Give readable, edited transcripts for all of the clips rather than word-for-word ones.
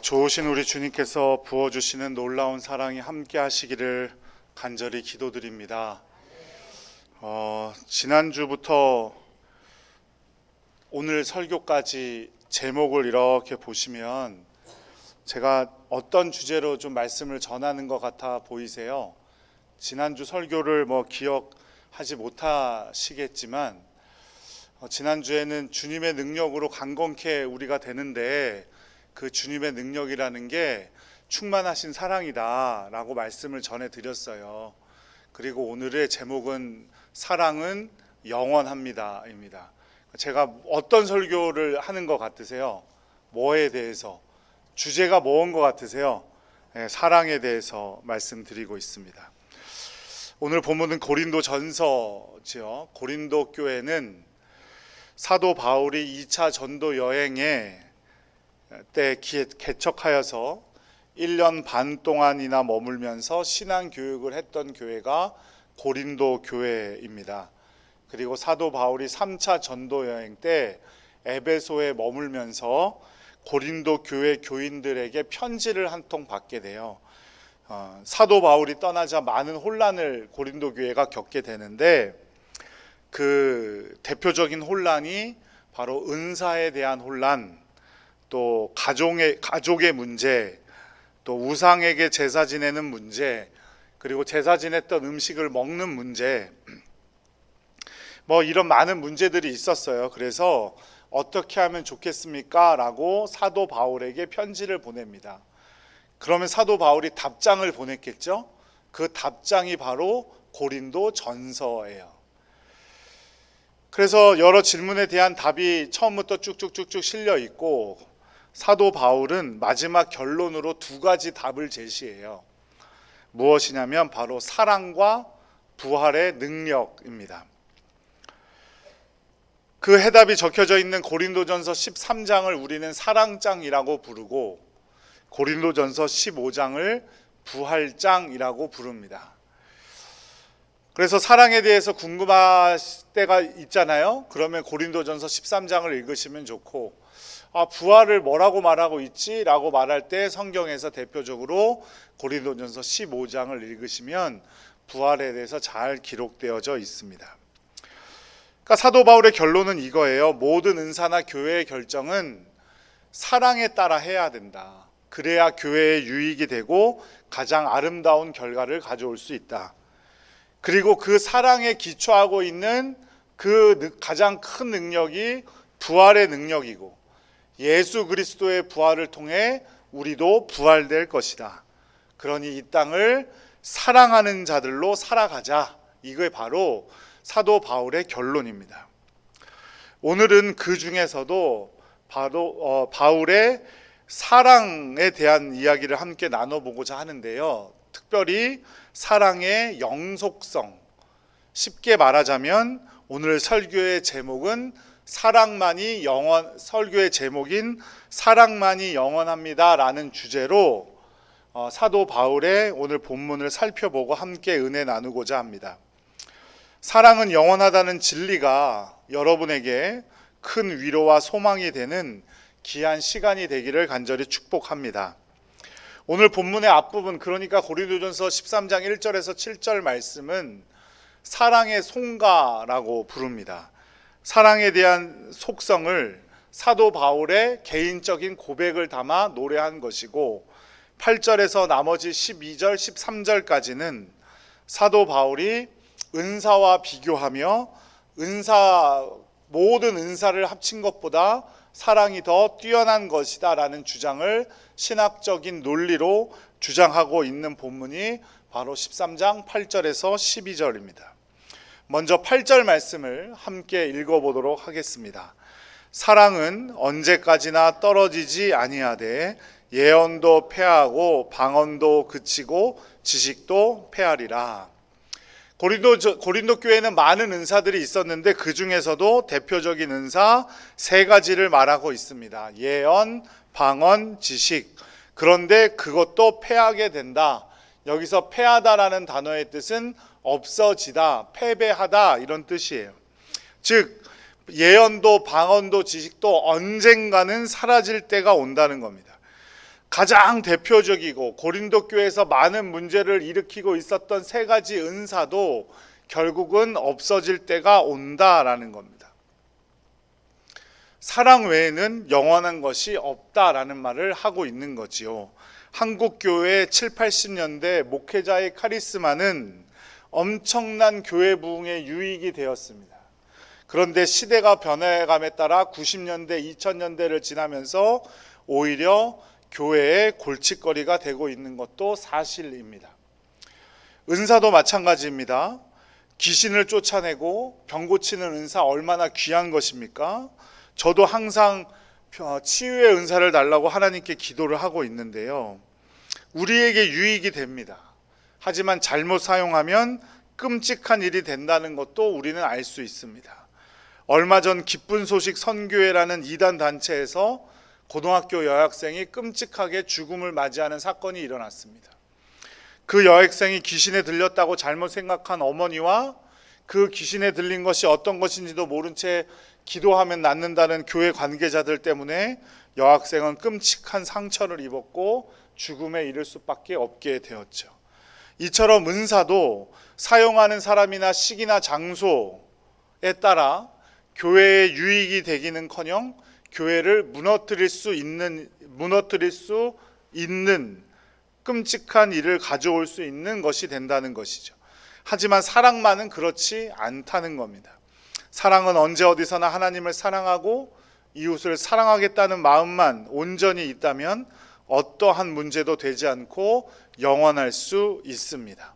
좋으신 우리 주님께서 부어주시는 놀라운 사랑이 함께 하시기를 간절히 기도드립니다. 지난주부터 오늘 설교까지 제목을 이렇게 보시면 제가 어떤 주제로 좀 말씀을 전하는 것 같아 보이세요? 지난주 설교를 기억하지 못하시겠지만 지난주에는 주님의 능력으로 강건케 우리가 되는데 그 주님의 능력이라는 게 충만하신 사랑이다 라고 말씀을 전해드렸어요. 그리고 오늘의 제목은 사랑은 영원합니다 입니다. 제가 어떤 설교를 하는 것 같으세요? 뭐에 대해서? 주제가 뭐인 것 같으세요? 사랑에 대해서 말씀드리고 있습니다. 오늘 본문은 고린도 전서지요. 고린도 교회는 사도 바울이 2차 전도 여행에 때 개척하여서 1년 반 동안이나 머물면서 신앙 교육을 했던 교회가 고린도 교회입니다. 그리고 사도 바울이 3차 전도 여행 때 에베소에 머물면서 고린도 교회 교인들에게 편지를 한 통 받게 돼요. 사도 바울이 떠나자 많은 혼란을 고린도 교회가 겪게 되는데 그 대표적인 혼란이 바로 은사에 대한 혼란, 또 가족의 문제, 또 우상에게 제사 지내는 문제, 그리고 제사 지냈던 음식을 먹는 문제, 이런 많은 문제들이 있었어요. 그래서 어떻게 하면 좋겠습니까? 라고 사도 바울에게 편지를 보냅니다. 그러면 사도 바울이 답장을 보냈겠죠? 그 답장이 바로 고린도 전서예요. 그래서 여러 질문에 대한 답이 처음부터 쭉쭉쭉쭉 실려 있고 사도 바울은 마지막 결론으로 두 가지 답을 제시해요. 무엇이냐면 바로 사랑과 부활의 능력입니다. 그 해답이 적혀져 있는 고린도전서 13장을 우리는 사랑장이라고 부르고 고린도전서 15장을 부활장이라고 부릅니다. 그래서 사랑에 대해서 궁금하실 때가 있잖아요. 그러면 고린도전서 13장을 읽으시면 좋고, 부활을 뭐라고 말하고 있지? 라고 말할 때 성경에서 대표적으로 고린도전서 15장을 읽으시면 부활에 대해서 잘 기록되어져 있습니다. 그러니까 사도 바울의 결론은 이거예요. 모든 은사나 교회의 결정은 사랑에 따라 해야 된다. 그래야 교회의 유익이 되고 가장 아름다운 결과를 가져올 수 있다. 그리고 그 사랑에 기초하고 있는 그 가장 큰 능력이 부활의 능력이고 예수 그리스도의 부활을 통해 우리도 부활될 것이다. 그러니 이 땅을 사랑하는 자들로 살아가자. 이게 바로 사도 바울의 결론입니다. 오늘은 그 중에서도 바로 바울의 사랑에 대한 이야기를 함께 나눠보고자 하는데요. 특별히 사랑의 영속성. 쉽게 말하자면 오늘 설교의 제목은 설교의 제목인 사랑만이 영원합니다라는 주제로 사도 바울의 오늘 본문을 살펴보고 함께 은혜 나누고자 합니다. 사랑은 영원하다는 진리가 여러분에게 큰 위로와 소망이 되는 귀한 시간이 되기를 간절히 축복합니다. 오늘 본문의 앞부분, 그러니까 고린도전서 13장 1절에서 7절 말씀은 사랑의 송가라고 부릅니다. 사랑에 대한 속성을 사도 바울의 개인적인 고백을 담아 노래한 것이고 8절에서 나머지 12절, 13절까지는 사도 바울이 은사와 비교하며 모든 은사를 합친 것보다 사랑이 더 뛰어난 것이다 라는 주장을 신학적인 논리로 주장하고 있는 본문이 바로 13장 8절에서 12절입니다. 먼저 8절 말씀을 함께 읽어보도록 하겠습니다. 사랑은 언제까지나 떨어지지 아니하되 예언도 패하고 방언도 그치고 지식도 패하리라. 고린도 교회는 많은 은사들이 있었는데 그 중에서도 대표적인 은사 세 가지를 말하고 있습니다. 예언, 방언, 지식. 그런데 그것도 패하게 된다. 여기서 패하다라는 단어의 뜻은 없어지다, 패배하다 이런 뜻이에요. 즉 예언도 방언도 지식도 언젠가는 사라질 때가 온다는 겁니다. 가장 대표적이고 고린도 교회에서 많은 문제를 일으키고 있었던 세 가지 은사도 결국은 없어질 때가 온다라는 겁니다. 사랑 외에는 영원한 것이 없다라는 말을 하고 있는 거지요. 한국 교회 7, 80년대 목회자의 카리스마는 엄청난 교회 부흥의 유익이 되었습니다. 그런데 시대가 변해감에 따라 90년대, 2000년대를 지나면서 오히려 교회의 골칫거리가 되고 있는 것도 사실입니다. 은사도 마찬가지입니다. 귀신을 쫓아내고 병 고치는 은사 얼마나 귀한 것입니까? 저도 항상 치유의 은사를 달라고 하나님께 기도를 하고 있는데요. 우리에게 유익이 됩니다. 하지만 잘못 사용하면 끔찍한 일이 된다는 것도 우리는 알 수 있습니다. 얼마 전 기쁜 소식 선교회라는 이단 단체에서 고등학교 여학생이 끔찍하게 죽음을 맞이하는 사건이 일어났습니다. 그 여학생이 귀신에 들렸다고 잘못 생각한 어머니와 그 귀신에 들린 것이 어떤 것인지도 모른 채 기도하면 낫는다는 교회 관계자들 때문에 여학생은 끔찍한 상처를 입었고 죽음에 이를 수밖에 없게 되었죠. 이처럼 은사도 사용하는 사람이나 시기나 장소에 따라 교회의 유익이 되기는커녕 교회를 무너뜨릴 수 있는 끔찍한 일을 가져올 수 있는 것이 된다는 것이죠. 하지만 사랑만은 그렇지 않다는 겁니다. 사랑은 언제 어디서나 하나님을 사랑하고 이웃을 사랑하겠다는 마음만 온전히 있다면 어떠한 문제도 되지 않고 영원할 수 있습니다.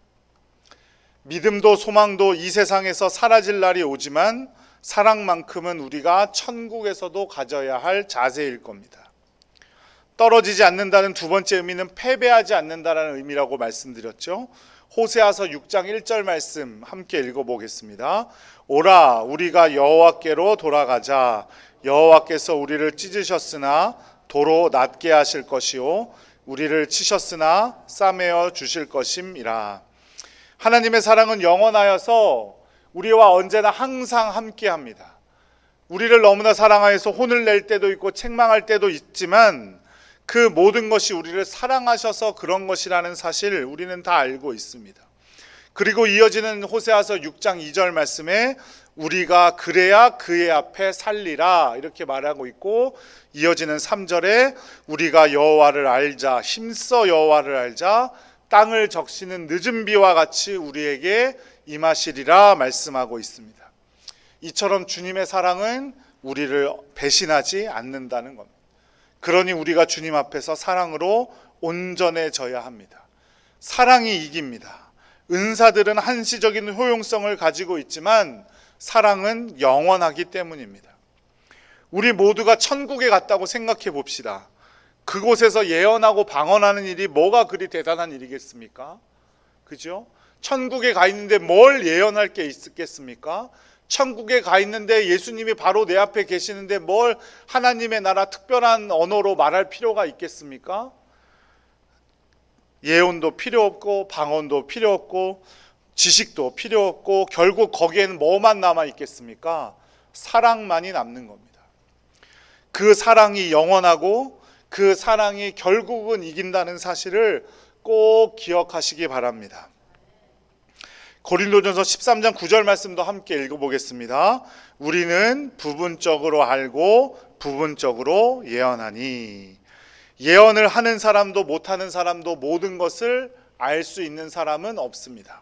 믿음도 소망도 이 세상에서 사라질 날이 오지만 사랑만큼은 우리가 천국에서도 가져야 할 자세일 겁니다. 떨어지지 않는다는 두 번째 의미는 패배하지 않는다라는 의미라고 말씀드렸죠. 호세아서 6장 1절 말씀 함께 읽어보겠습니다. 오라 우리가 여호와께로 돌아가자. 여호와께서 우리를 찢으셨으나 도로 낫게 하실 것이요 우리를 치셨으나 싸매어 주실 것임이라. 하나님의 사랑은 영원하여서 우리와 언제나 항상 함께합니다. 우리를 너무나 사랑하여서 혼을 낼 때도 있고 책망할 때도 있지만 그 모든 것이 우리를 사랑하셔서 그런 것이라는 사실 우리는 다 알고 있습니다. 그리고 이어지는 호세아서 6장 2절 말씀에 우리가 그래야 그의 앞에 살리라 이렇게 말하고 있고, 이어지는 3절에 우리가 여호와를 알자, 힘써 여호와를 알자, 땅을 적시는 늦은 비와 같이 우리에게 임하시리라 말씀하고 있습니다. 이처럼 주님의 사랑은 우리를 배신하지 않는다는 겁니다. 그러니 우리가 주님 앞에서 사랑으로 온전해져야 합니다. 사랑이 이깁니다. 은사들은 한시적인 효용성을 가지고 있지만 사랑은 영원하기 때문입니다. 우리 모두가 천국에 갔다고 생각해 봅시다. 그곳에서 예언하고 방언하는 일이 뭐가 그리 대단한 일이겠습니까? 그죠? 천국에 가 있는데 뭘 예언할 게 있겠습니까? 천국에 가 있는데 예수님이 바로 내 앞에 계시는데 뭘 하나님의 나라 특별한 언어로 말할 필요가 있겠습니까? 예언도 필요 없고 방언도 필요 없고 지식도 필요 없고 결국 거기에는 뭐만 남아 있겠습니까? 사랑만이 남는 겁니다. 그 사랑이 영원하고 그 사랑이 결국은 이긴다는 사실을 꼭 기억하시기 바랍니다. 고린도전서 13장 9절 말씀도 함께 읽어보겠습니다. 우리는 부분적으로 알고 부분적으로 예언하니. 예언을 하는 사람도 못하는 사람도 모든 것을 알 수 있는 사람은 없습니다.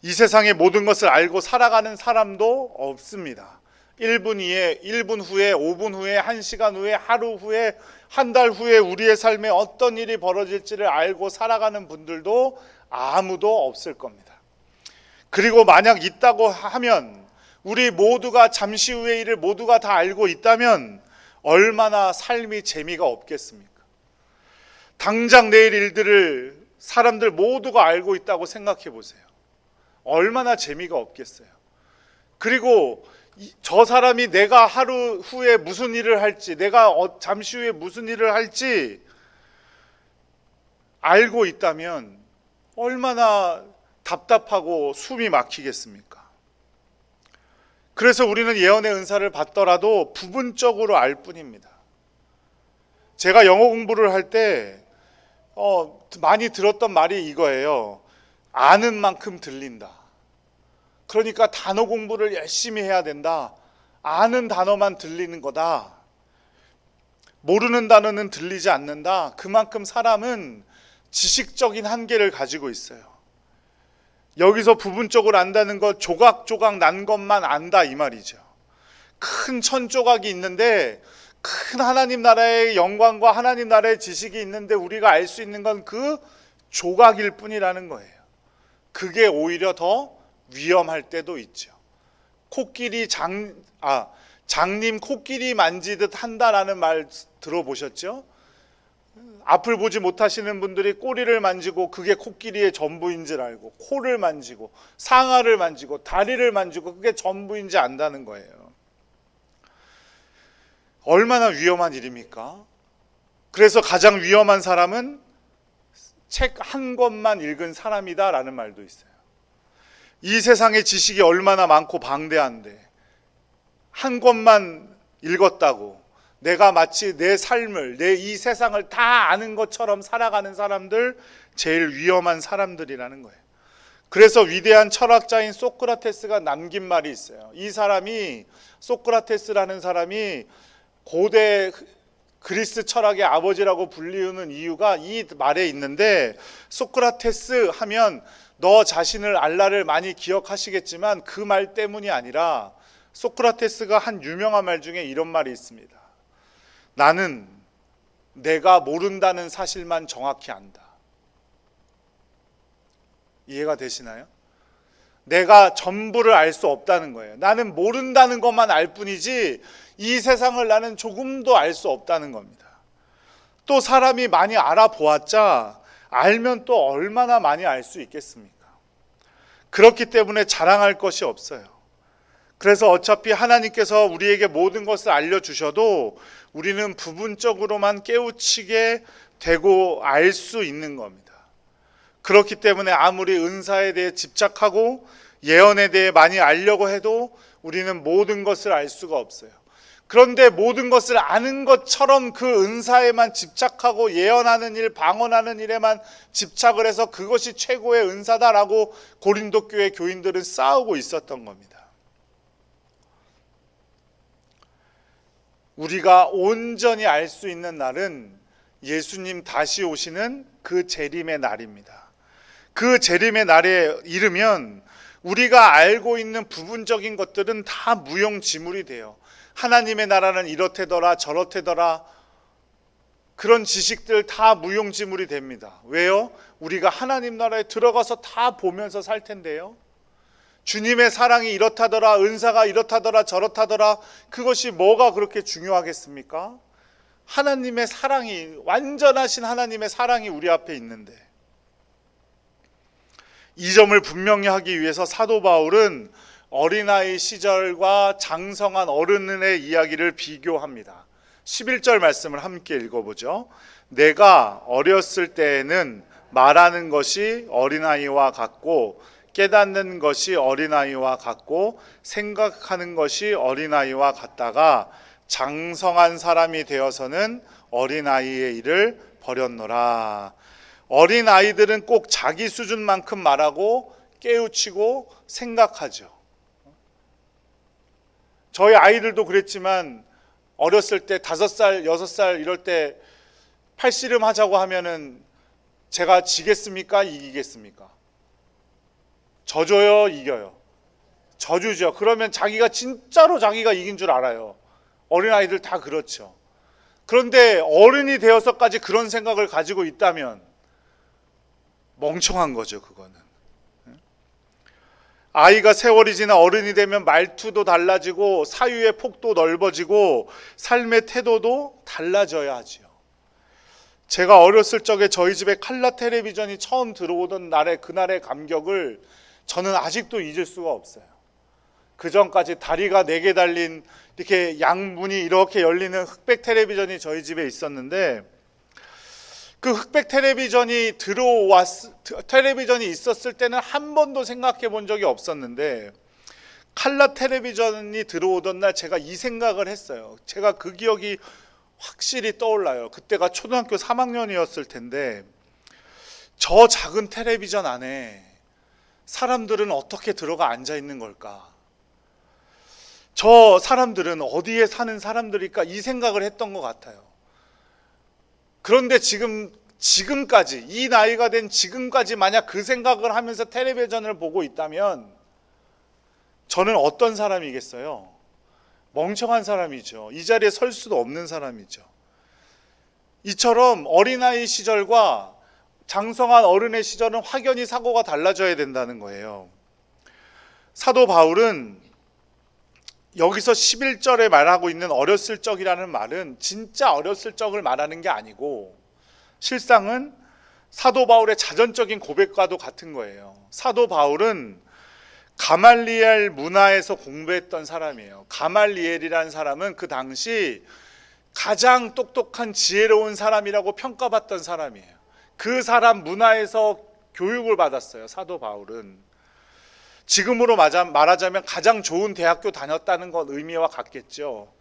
이 세상의 모든 것을 알고 살아가는 사람도 없습니다. 1분 후에, 5분 후에, 1시간 후에, 하루 후에, 한 달 후에 우리의 삶에 어떤 일이 벌어질지를 알고 살아가는 분들도 아무도 없을 겁니다. 그리고 만약 있다고 하면 우리 모두가 잠시 후의 일을 모두가 다 알고 있다면 얼마나 삶이 재미가 없겠습니까? 당장 내일 일들을 사람들 모두가 알고 있다고 생각해 보세요. 얼마나 재미가 없겠어요. 그리고 저 사람이 내가 하루 후에 무슨 일을 할지, 내가 잠시 후에 무슨 일을 할지 알고 있다면 얼마나 답답하고 숨이 막히겠습니까? 그래서 우리는 예언의 은사를 받더라도 부분적으로 알 뿐입니다. 제가 영어 공부를 할 때 많이 들었던 말이 이거예요. 아는 만큼 들린다. 그러니까 단어 공부를 열심히 해야 된다. 아는 단어만 들리는 거다. 모르는 단어는 들리지 않는다. 그만큼 사람은 지식적인 한계를 가지고 있어요. 여기서 부분적으로 안다는 것, 조각조각 난 것만 안다 이 말이죠. 큰 천 조각이 있는데 큰 하나님 나라의 영광과 하나님 나라의 지식이 있는데 우리가 알 수 있는 건 그 조각일 뿐이라는 거예요. 그게 오히려 더 위험할 때도 있죠. 장님 코끼리 만지듯 한다라는 말 들어보셨죠? 앞을 보지 못하시는 분들이 꼬리를 만지고 그게 코끼리의 전부인 줄 알고, 코를 만지고 상아를 만지고 다리를 만지고 그게 전부인지 안다는 거예요. 얼마나 위험한 일입니까? 그래서 가장 위험한 사람은 책 한 권만 읽은 사람이다라는 말도 있어요. 이 세상의 지식이 얼마나 많고 방대한데 한 권만 읽었다고 내가 마치 내 삶을, 내 이 세상을 다 아는 것처럼 살아가는 사람들, 제일 위험한 사람들이라는 거예요. 그래서 위대한 철학자인 소크라테스가 남긴 말이 있어요. 이 사람이, 소크라테스라는 사람이 고대 그리스 철학의 아버지라고 불리우는 이유가 이 말에 있는데, 소크라테스 하면 너 자신을 알라를 많이 기억하시겠지만 그 말 때문이 아니라 소크라테스가 한 유명한 말 중에 이런 말이 있습니다. 나는 내가 모른다는 사실만 정확히 안다. 이해가 되시나요? 내가 전부를 알 수 없다는 거예요. 나는 모른다는 것만 알 뿐이지 이 세상을 나는 조금도 알 수 없다는 겁니다. 또 사람이 많이 알아보았자 알면 또 얼마나 많이 알 수 있겠습니까? 그렇기 때문에 자랑할 것이 없어요. 그래서 어차피 하나님께서 우리에게 모든 것을 알려주셔도 우리는 부분적으로만 깨우치게 되고 알 수 있는 겁니다. 그렇기 때문에 아무리 은사에 대해 집착하고 예언에 대해 많이 알려고 해도 우리는 모든 것을 알 수가 없어요. 그런데 모든 것을 아는 것처럼 그 은사에만 집착하고 예언하는 일, 방언하는 일에만 집착을 해서 그것이 최고의 은사다라고 고린도 교회 교인들은 싸우고 있었던 겁니다. 우리가 온전히 알 수 있는 날은 예수님 다시 오시는 그 재림의 날입니다. 그 재림의 날에 이르면 우리가 알고 있는 부분적인 것들은 다 무용지물이 돼요. 하나님의 나라는 이렇대더라 저렇대더라, 그런 지식들 다 무용지물이 됩니다. 왜요? 우리가 하나님 나라에 들어가서 다 보면서 살 텐데요. 주님의 사랑이 이렇다더라, 은사가 이렇다더라 저렇다더라, 그것이 뭐가 그렇게 중요하겠습니까? 하나님의 사랑이, 완전하신 하나님의 사랑이 우리 앞에 있는데, 이 점을 분명히 하기 위해서 사도 바울은 어린아이 시절과 장성한 어른의 이야기를 비교합니다. 11절 말씀을 함께 읽어보죠. 내가 어렸을 때에는 말하는 것이 어린아이와 같고 깨닫는 것이 어린아이와 같고 생각하는 것이 어린아이와 같다가 장성한 사람이 되어서는 어린아이의 일을 버렸노라. 어린아이들은 꼭 자기 수준만큼 말하고 깨우치고 생각하죠. 저희 아이들도 그랬지만 어렸을 때 5살, 6살 이럴 때 팔씨름 하자고 하면은 제가 지겠습니까? 이기겠습니까? 져줘요? 이겨요? 져주죠. 그러면 자기가 진짜로 자기가 이긴 줄 알아요. 어린아이들 다 그렇죠. 그런데 어른이 되어서까지 그런 생각을 가지고 있다면 멍청한 거죠, 그거는. 아이가 세월이 지나 어른이 되면 말투도 달라지고 사유의 폭도 넓어지고 삶의 태도도 달라져야 하지요. 제가 어렸을 적에 저희 집에 칼라 텔레비전이 처음 들어오던 날의 그날의 감격을 저는 아직도 잊을 수가 없어요. 그 전까지 다리가 4개 달린 이렇게 양문이 이렇게 열리는 흑백 텔레비전이 저희 집에 있었는데, 그 흑백 텔레비전이 텔레비전이 있었을 때는 한 번도 생각해 본 적이 없었는데, 칼라 텔레비전이 들어오던 날 제가 이 생각을 했어요. 제가 그 기억이 확실히 떠올라요. 그때가 초등학교 3학년이었을 텐데 저 작은 텔레비전 안에 사람들은 어떻게 들어가 앉아 있는 걸까? 저 사람들은 어디에 사는 사람들일까? 이 생각을 했던 것 같아요. 그런데 지금까지, 이 나이가 된 지금까지 만약 그 생각을 하면서 텔레비전을 보고 있다면 저는 어떤 사람이겠어요? 멍청한 사람이죠. 이 자리에 설 수도 없는 사람이죠. 이처럼 어린아이 시절과 장성한 어른의 시절은 확연히 사고가 달라져야 된다는 거예요. 사도 바울은 여기서 11절에 말하고 있는 어렸을 적이라는 말은 진짜 어렸을 적을 말하는 게 아니고 실상은 사도 바울의 자전적인 고백과도 같은 거예요. 사도 바울은 가말리엘 문화에서 공부했던 사람이에요. 가말리엘이라는 사람은 그 당시 가장 똑똑한 지혜로운 사람이라고 평가받던 사람이에요. 그 사람 문화에서 교육을 받았어요. 사도 바울은 지금으로 말하자면 가장 좋은 대학교 다녔다는 것 의미와 같겠죠.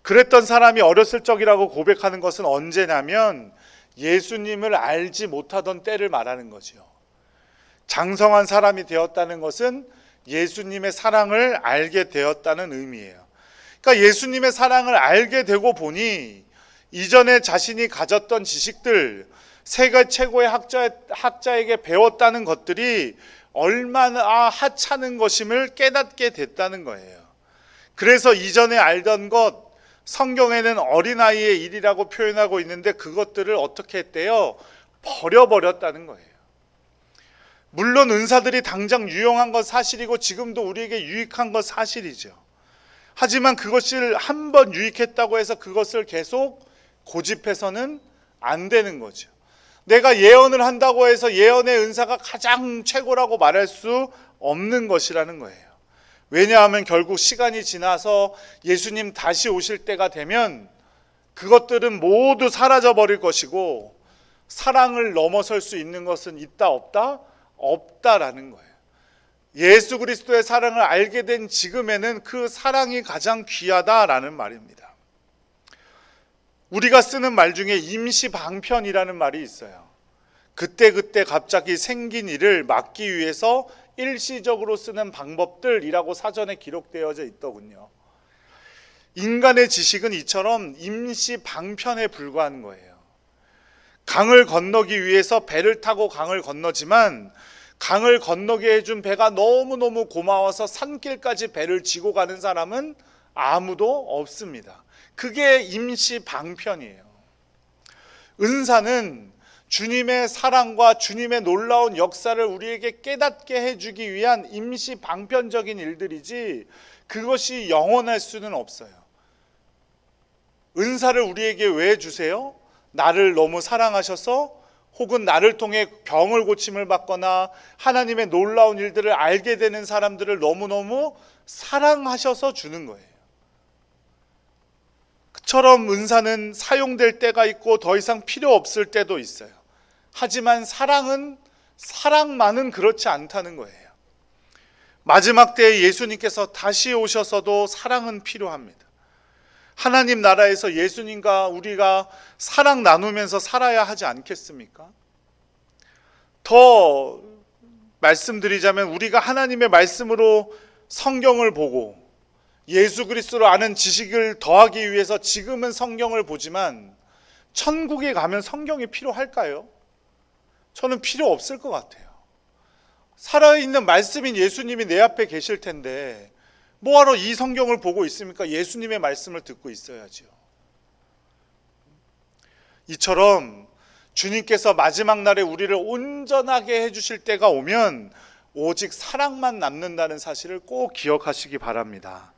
그랬던 사람이 어렸을 적이라고 고백하는 것은 언제냐면 예수님을 알지 못하던 때를 말하는 거죠. 장성한 사람이 되었다는 것은 예수님의 사랑을 알게 되었다는 의미예요. 그러니까 예수님의 사랑을 알게 되고 보니 이전에 자신이 가졌던 지식들, 세계 최고의 학자에게 배웠다는 것들이 얼마나 하찮은 것임을 깨닫게 됐다는 거예요. 그래서 이전에 알던 것, 성경에는 어린아이의 일이라고 표현하고 있는데 그것들을 어떻게 했대요? 버려버렸다는 거예요. 물론 은사들이 당장 유용한 건 사실이고 지금도 우리에게 유익한 건 사실이죠. 하지만 그것을 한번 유익했다고 해서 그것을 계속 고집해서는 안 되는 거죠. 내가 예언을 한다고 해서 예언의 은사가 가장 최고라고 말할 수 없는 것이라는 거예요. 왜냐하면 결국 시간이 지나서 예수님 다시 오실 때가 되면 그것들은 모두 사라져 버릴 것이고 사랑을 넘어설 수 있는 것은 있다 없다? 없다라는 거예요. 예수 그리스도의 사랑을 알게 된 지금에는 그 사랑이 가장 귀하다라는 말입니다. 우리가 쓰는 말 중에 임시방편이라는 말이 있어요. 그때그때 갑자기 생긴 일을 막기 위해서 일시적으로 쓰는 방법들이라고 사전에 기록되어져 있더군요. 인간의 지식은 이처럼 임시방편에 불과한 거예요. 강을 건너기 위해서 배를 타고 강을 건너지만 강을 건너게 해준 배가 너무너무 고마워서 산길까지 배를 지고 가는 사람은 아무도 없습니다. 그게 임시방편이에요. 은사는 주님의 사랑과 주님의 놀라운 역사를 우리에게 깨닫게 해주기 위한 임시방편적인 일들이지 그것이 영원할 수는 없어요. 은사를 우리에게 왜 주세요? 나를 너무 사랑하셔서 혹은 나를 통해 병을 고침을 받거나 하나님의 놀라운 일들을 알게 되는 사람들을 너무너무 사랑하셔서 주는 거예요. 그처럼 은사는 사용될 때가 있고 더 이상 필요 없을 때도 있어요. 하지만 사랑만은 그렇지 않다는 거예요. 마지막 때에 예수님께서 다시 오셔서도 사랑은 필요합니다. 하나님 나라에서 예수님과 우리가 사랑 나누면서 살아야 하지 않겠습니까? 더 말씀드리자면 우리가 하나님의 말씀으로 성경을 보고 예수 그리스도를 아는 지식을 더하기 위해서 지금은 성경을 보지만 천국에 가면 성경이 필요할까요? 저는 필요 없을 것 같아요. 살아있는 말씀인 예수님이 내 앞에 계실 텐데 뭐하러 이 성경을 보고 있습니까? 예수님의 말씀을 듣고 있어야죠. 이처럼 주님께서 마지막 날에 우리를 온전하게 해주실 때가 오면 오직 사랑만 남는다는 사실을 꼭 기억하시기 바랍니다.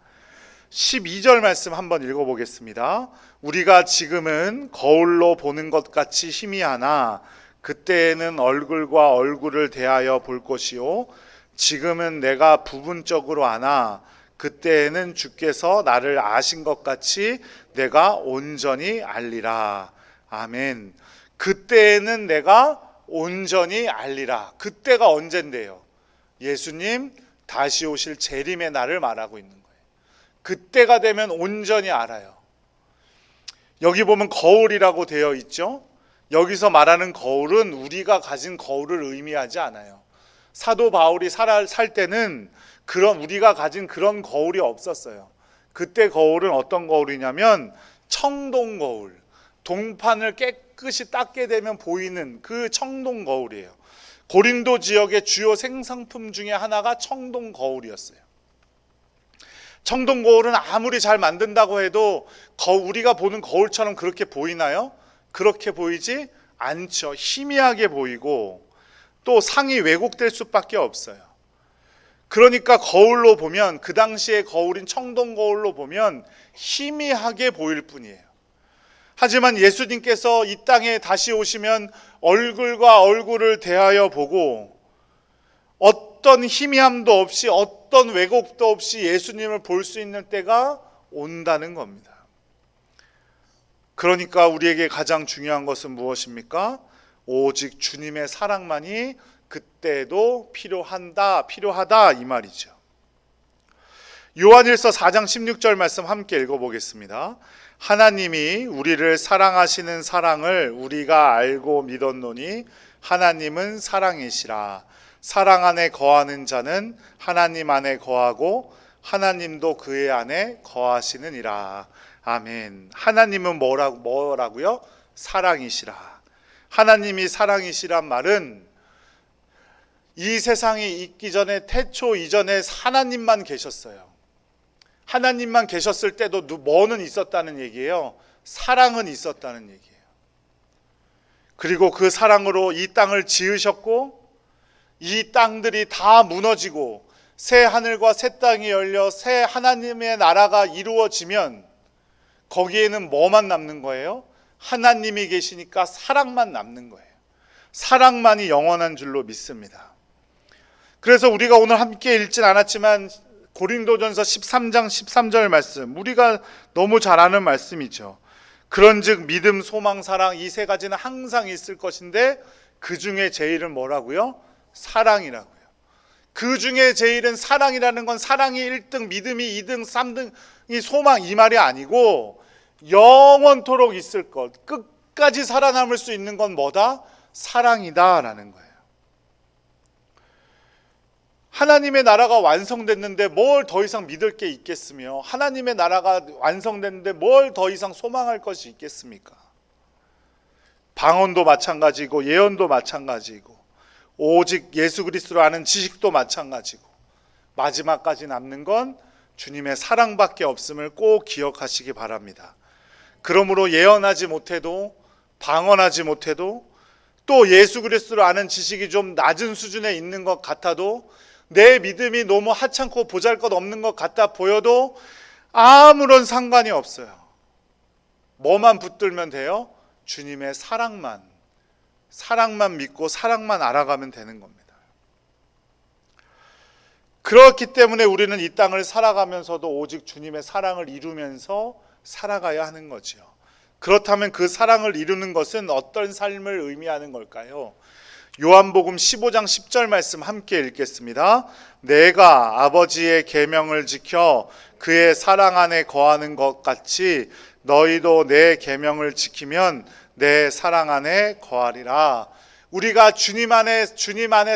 12절 말씀 한번 읽어보겠습니다. 우리가 지금은 거울로 보는 것 같이 희미하나 그때에는 얼굴과 얼굴을 대하여 볼 것이요 지금은 내가 부분적으로 아나 그때에는 주께서 나를 아신 것 같이 내가 온전히 알리라. 아멘. 그때에는 내가 온전히 알리라. 그때가 언젠데요? 예수님 다시 오실 재림의 날을 말하고 있는 거예요. 그때가 되면 온전히 알아요. 여기 보면 거울이라고 되어 있죠. 여기서 말하는 거울은 우리가 가진 거울을 의미하지 않아요. 사도 바울이 살 때는 그런 우리가 가진 그런 거울이 없었어요. 그때 거울은 어떤 거울이냐면 청동 거울, 동판을 깨끗이 닦게 되면 보이는 그 청동 거울이에요. 고린도 지역의 주요 생산품 중에 하나가 청동 거울이었어요. 청동 거울은 아무리 잘 만든다고 해도 우리가 보는 거울처럼 그렇게 보이나요? 그렇게 보이지 않죠. 희미하게 보이고 또 상이 왜곡될 수밖에 없어요. 그러니까 거울로 보면, 그 당시의 거울인 청동 거울로 보면 희미하게 보일 뿐이에요. 하지만 예수님께서 이 땅에 다시 오시면 얼굴과 얼굴을 대하여 보고 어떤 희미함도 없이 어떤 왜곡도 없이 예수님을 볼 수 있는 때가 온다는 겁니다. 그러니까 우리에게 가장 중요한 것은 무엇입니까? 오직 주님의 사랑만이 그때도 필요하다 이 말이죠. 요한일서 4장 16절 말씀 함께 읽어보겠습니다. 하나님이 우리를 사랑하시는 사랑을 우리가 알고 믿었노니 하나님은 사랑이시라. 사랑 안에 거하는 자는 하나님 안에 거하고 하나님도 그의 안에 거하시느니라. 아멘. 하나님은 뭐라고요? 사랑이시라. 하나님이 사랑이시란 말은 이 세상이 있기 전에, 태초 이전에 하나님만 계셨어요. 하나님만 계셨을 때도 뭐는 있었다는 얘기예요? 사랑은 있었다는 얘기예요. 그리고 그 사랑으로 이 땅을 지으셨고 이 땅들이 다 무너지고 새 하늘과 새 땅이 열려 새 하나님의 나라가 이루어지면 거기에는 뭐만 남는 거예요? 하나님이 계시니까 사랑만 남는 거예요. 사랑만이 영원한 줄로 믿습니다. 그래서 우리가 오늘 함께 읽진 않았지만 고린도전서 13장 13절 말씀, 우리가 너무 잘 아는 말씀이죠. 그런즉 믿음, 소망, 사랑, 이 세 가지는 항상 있을 것인데 그 중에 제일은 뭐라고요? 사랑이라고요. 그 중에 제일은 사랑이라는 건 사랑이 1등, 믿음이 2등, 3등이 소망, 이 말이 아니고 영원토록 있을 것, 끝까지 살아남을 수 있는 건 뭐다? 사랑이다라는 거예요. 하나님의 나라가 완성됐는데 뭘 더 이상 믿을 게 있겠으며, 하나님의 나라가 완성됐는데 뭘 더 이상 소망할 것이 있겠습니까? 방언도 마찬가지고 예언도 마찬가지고 오직 예수 그리스도를 아는 지식도 마찬가지고 마지막까지 남는 건 주님의 사랑밖에 없음을 꼭 기억하시기 바랍니다. 그러므로 예언하지 못해도, 방언하지 못해도, 또 예수 그리스도를 아는 지식이 좀 낮은 수준에 있는 것 같아도, 내 믿음이 너무 하찮고 보잘것없는 것 같아 보여도 아무런 상관이 없어요. 뭐만 붙들면 돼요? 주님의 사랑만 믿고 사랑만 알아가면 되는 겁니다. 그렇기 때문에 우리는 이 땅을 살아가면서도 오직 주님의 사랑을 이루면서 살아가야 하는 거죠. 그렇다면 그 사랑을 이루는 것은 어떤 삶을 의미하는 걸까요? 요한복음 15장 10절 말씀 함께 읽겠습니다. 내가 아버지의 계명을 지켜 그의 사랑 안에 거하는 것 같이 너희도 내 계명을 지키면 내 사랑 안에 거하리라. 우리가 주님 안에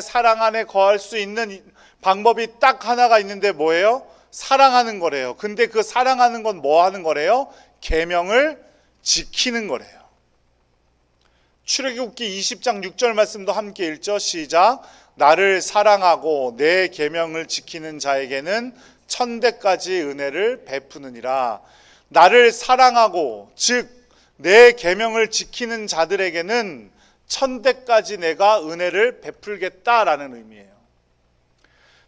사랑 안에 거할 수 있는 방법이 딱 하나가 있는데 뭐예요? 사랑하는 거래요. 근데 그 사랑하는 건 뭐 하는 거래요? 계명을 지키는 거래요. 출애굽기 20장 6절 말씀도 함께 읽죠. 시작. 나를 사랑하고 내 계명을 지키는 자에게는 천대까지 은혜를 베푸느니라. 나를 사랑하고, 즉 내 계명을 지키는 자들에게는 천대까지 내가 은혜를 베풀겠다라는 의미예요.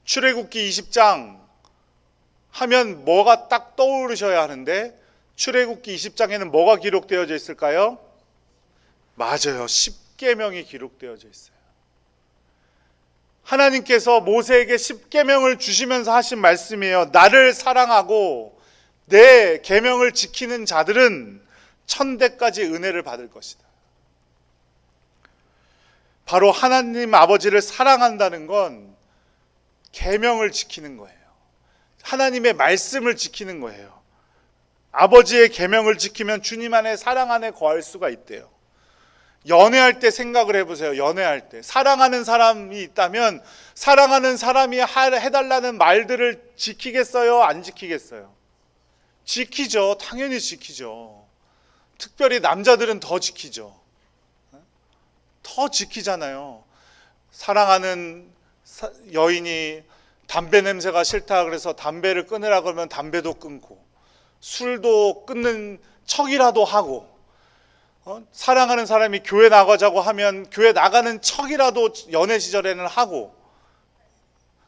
출애굽기 20장 하면 뭐가 딱 떠오르셔야 하는데, 출애굽기 20장에는 뭐가 기록되어져 있을까요? 맞아요. 10계명이 기록되어져 있어요. 하나님께서 모세에게 10계명을 주시면서 하신 말씀이에요. 나를 사랑하고 내 계명을 지키는 자들은 천대까지 은혜를 받을 것이다. 바로 하나님 아버지를 사랑한다는 건 계명을 지키는 거예요. 하나님의 말씀을 지키는 거예요. 아버지의 계명을 지키면 주님 안에 사랑 안에 거할 수가 있대요. 연애할 때 생각을 해보세요. 연애할 때 사랑하는 사람이 있다면 사랑하는 사람이 해달라는 말들을 지키겠어요? 안 지키겠어요? 지키죠. 당연히 지키죠. 특별히 남자들은 더 지키죠. 더 지키잖아요. 사랑하는 여인이 담배 냄새가 싫다 그래서 담배를 끊으라 그러면 담배도 끊고 술도 끊는 척이라도 하고, 사랑하는 사람이 교회 나가자고 하면 교회 나가는 척이라도 연애 시절에는 하고,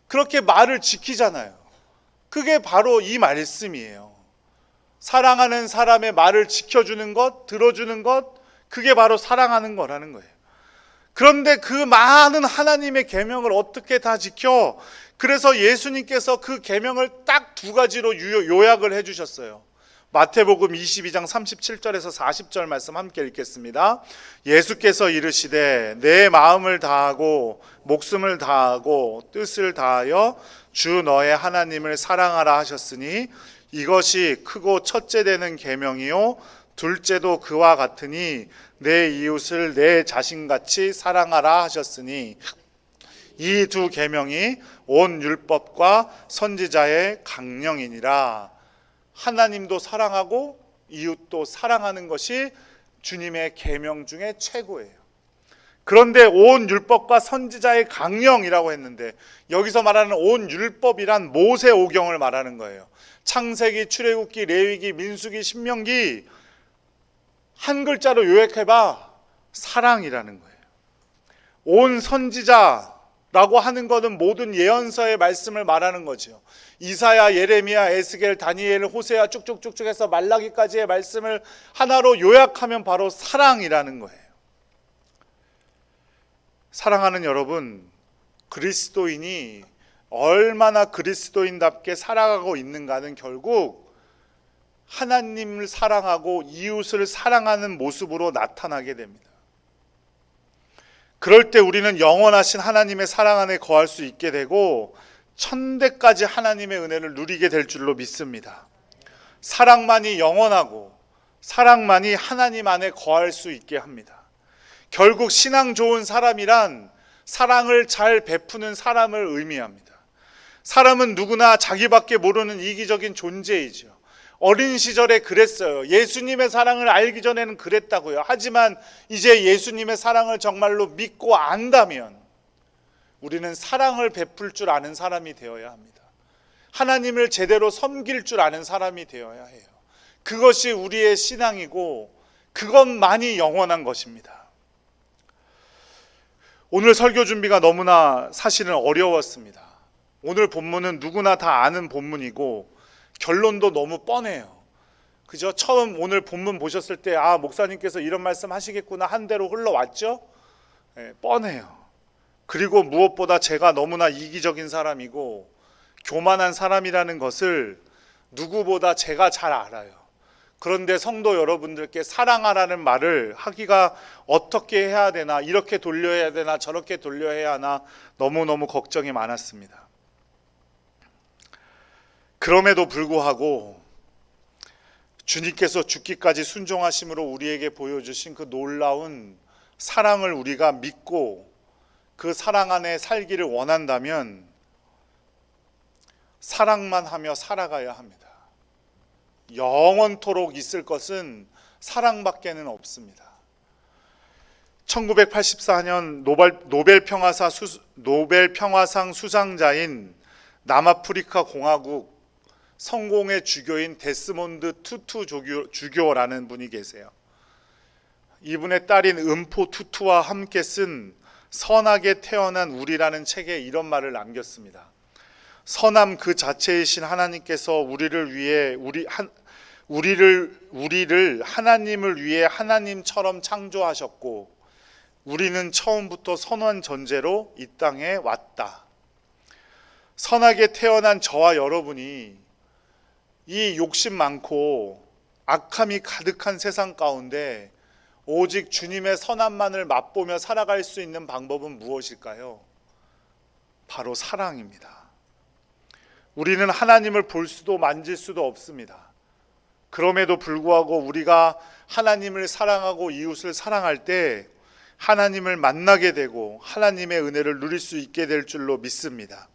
그렇게 말을 지키잖아요. 그게 바로 이 말씀이에요. 사랑하는 사람의 말을 지켜주는 것, 들어주는 것, 그게 바로 사랑하는 거라는 거예요. 그런데 그 많은 하나님의 계명을 어떻게 다 지켜? 그래서 예수님께서 그 계명을 딱 두 가지로 요약을 해주셨어요. 마태복음 22장 37절에서 40절 말씀 함께 읽겠습니다. 예수께서 이르시되 내 마음을 다하고 목숨을 다하고 뜻을 다하여 주 너의 하나님을 사랑하라 하셨으니 이것이 크고 첫째 되는 계명이요 둘째도 그와 같으니 내 이웃을 내 자신같이 사랑하라 하셨으니 이 두 계명이 온 율법과 선지자의 강령이니라. 하나님도 사랑하고 이웃도 사랑하는 것이 주님의 계명 중에 최고예요. 그런데 온 율법과 선지자의 강령이라고 했는데 여기서 말하는 온 율법이란 모세오경을 말하는 거예요. 창세기, 출애굽기, 레위기, 민수기, 신명기 한 글자로 요약해봐 사랑이라는 거예요. 온 선지자라고 하는 것은 모든 예언서의 말씀을 말하는 거죠. 이사야, 예레미야, 에스겔, 다니엘, 호세아 쭉쭉쭉쭉 해서 말라기까지의 말씀을 하나로 요약하면 바로 사랑이라는 거예요. 사랑하는 여러분, 그리스도인이 얼마나 그리스도인답게 살아가고 있는가는 결국 하나님을 사랑하고 이웃을 사랑하는 모습으로 나타나게 됩니다. 그럴 때 우리는 영원하신 하나님의 사랑 안에 거할 수 있게 되고 천대까지 하나님의 은혜를 누리게 될 줄로 믿습니다. 사랑만이 영원하고 사랑만이 하나님 안에 거할 수 있게 합니다. 결국 신앙 좋은 사람이란 사랑을 잘 베푸는 사람을 의미합니다. 사람은 누구나 자기밖에 모르는 이기적인 존재이죠. 어린 시절에 그랬어요. 예수님의 사랑을 알기 전에는 그랬다고요. 하지만 이제 예수님의 사랑을 정말로 믿고 안다면 우리는 사랑을 베풀 줄 아는 사람이 되어야 합니다. 하나님을 제대로 섬길 줄 아는 사람이 되어야 해요. 그것이 우리의 신앙이고 그것만이 영원한 것입니다. 오늘 설교 준비가 너무나 사실은 어려웠습니다. 오늘 본문은 누구나 다 아는 본문이고 결론도 너무 뻔해요. 그죠? 처음 오늘 본문 보셨을 때 목사님께서 이런 말씀 하시겠구나 한 대로 흘러왔죠? 네, 뻔해요. 그리고 무엇보다 제가 너무나 이기적인 사람이고 교만한 사람이라는 것을 누구보다 제가 잘 알아요. 그런데 성도 여러분들께 사랑하라는 말을 하기가 어떻게 해야 되나, 이렇게 돌려야 되나 저렇게 돌려야 하나 너무너무 걱정이 많았습니다. 그럼에도 불구하고 주님께서 죽기까지 순종하심으로 우리에게 보여주신 그 놀라운 사랑을 우리가 믿고 그 사랑 안에 살기를 원한다면 사랑만 하며 살아가야 합니다. 영원토록 있을 것은 사랑밖에는 없습니다. 1984년 노벨 평화상 수상자인 남아프리카 공화국 성공의 주교인 데스몬드 투투 주교라는 분이 계세요. 이분의 딸인 음포 투투와 함께 쓴 선하게 태어난 우리라는 책에 이런 말을 남겼습니다. 선함 그 자체이신 하나님께서 우리를 하나님을 위해 하나님처럼 창조하셨고 우리는 처음부터 선한 존재로 이 땅에 왔다. 선하게 태어난 저와 여러분이 이 욕심 많고 악함이 가득한 세상 가운데 오직 주님의 선함만을 맛보며 살아갈 수 있는 방법은 무엇일까요? 바로 사랑입니다. 우리는 하나님을 볼 수도 만질 수도 없습니다. 그럼에도 불구하고 우리가 하나님을 사랑하고 이웃을 사랑할 때 하나님을 만나게 되고 하나님의 은혜를 누릴 수 있게 될 줄로 믿습니다.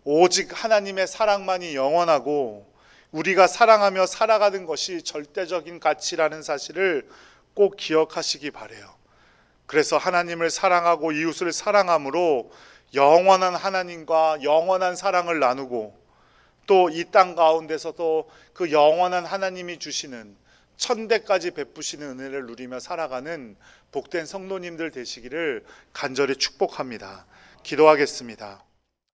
오직 하나님의 사랑만이 영원하고 우리가 사랑하며 살아가는 것이 절대적인 가치라는 사실을 꼭 기억하시기 바라요. 그래서 하나님을 사랑하고 이웃을 사랑함으로 영원한 하나님과 영원한 사랑을 나누고 또 이 땅 가운데서도 그 영원한 하나님이 주시는 천대까지 베푸시는 은혜를 누리며 살아가는 복된 성도님들 되시기를 간절히 축복합니다. 기도하겠습니다.